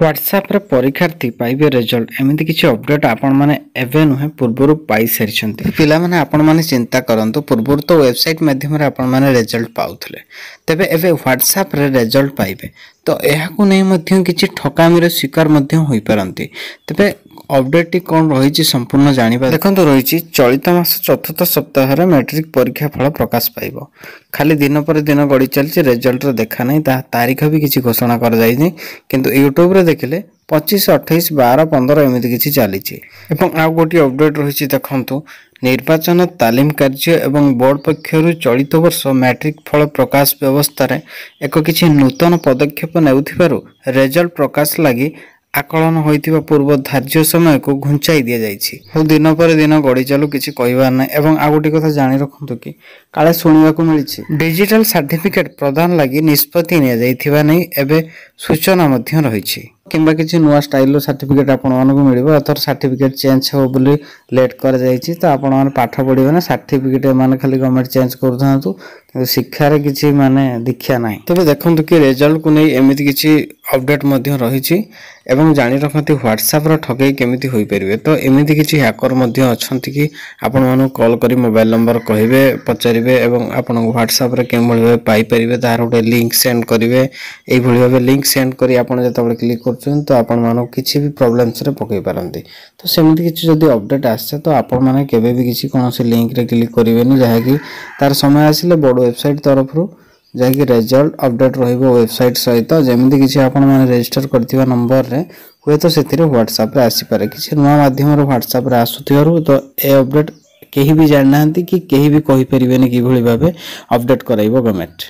WhatsApp रे परीक्षार्थी पाइबे रिजल्ट एमती किसी अपडेट आपण माने एवे नुहे पूर्वरु पाई सारिछंती पिला माने आपण माने चिंता करंतु पूर्वरु तो वेबसाइट माध्यम रे आपण माने रिजल्ट पाउथले तबे एवे WhatsApp रे रिजल्ट पाइबे तो एहाकु नै मध्य किछि ठकामी रे शिकार मध्य होई परंती तबे अपडेट टी कोन रहिछि संपूर्ण जानिबा देखंतु रहिछि चलित मास चतुर्थ सप्ताह रे मैट्रिक परीक्षा फल प्रकाश पाइबो खाली दिन पर दिन गडी चलछि रिजल्ट रे देखा नै तारीख भी किछि घोषणा कर जाय नै किंतु YouTube रे देखले 25 28 12 15 एमिति किछि चलिछि एवं आ गोटी अपडेट रहिछि देखंतु निर्वाचन तालीम कार्य एवं बोर्ड पक्षरु चलित वर्ष मैट्रिक फल प्रकाश व्यवस्था रे एक किछि नूतन पदक्षेप नेउथिबारु रिजल्ट प्रकाश लागि आकलन होइतिबा पूर्व धार्य समय को घुंचाई दिया जायछि हो दिन पर दिन गडी चालू किछि कहबार नै एवं आ गोटी कथा जानि रखंतु कि काले सुनिबा को मिलिछि डिजिटल सर्टिफिकेट प्रदान लागि निष्पत्ति ने जायथिबा नै एबे सूचना मध्य रहिछि किंबा किछि नुवा स्टाइल रो सर्टिफिकेट आपण मानको मिलिबो अथर सर्टिफिकेट चेंज हो बोली लेट कर जायछि तो आपण मान पाठ पढिबे ना सर्टिफिकेट माने खाली गवर्नमेंट चेंज कर दहतु शिक्षा रे किछि माने दीक्षा नै तबे देखंतु कि रिजल्ट को नै एमिति किछि अपडेट मध्य रहिछि एवं जानि रखंती WhatsApp रो ठगई केमिति होई परिबे तो एमिति किछि हैकर मध्य अछंती कि आपण मानु कॉल करी मोबाइल नंबर कहिबे पचारिबे एवं आपण WhatsApp रे केम भली पाई परिबे तार ओटे लिंक सेंड करिवे एई भली भाबे लिंक सेंड करी आपण जतबे क्लिक करछन तो आपण मानु किछि भी प्रॉब्लम्स रे पकई पारंती तो सेमिति किछि जदी अपडेट आसे तो आपण माने केबे भी किछि कोनोसी लिंक रे क्लिक करिवेनी जहा कि तार समय आसिले बड वेबसाइट तरफरु जाकि रिजल्ट अपडेट रहिबो वेबसाइट सहित जेमिति किछि आपण माने रजिस्टर करथिबा नंबर रे हुए तो सेथिरे WhatsApp रे आसी पारे किछि नुवा माध्यम रे WhatsApp रे आसुथिबारु तो ए अपडेट केही भी जाननांती कि केही भी कहि परिबेनी कि भली भाबे अपडेट कराइबो गवर्नमेंट।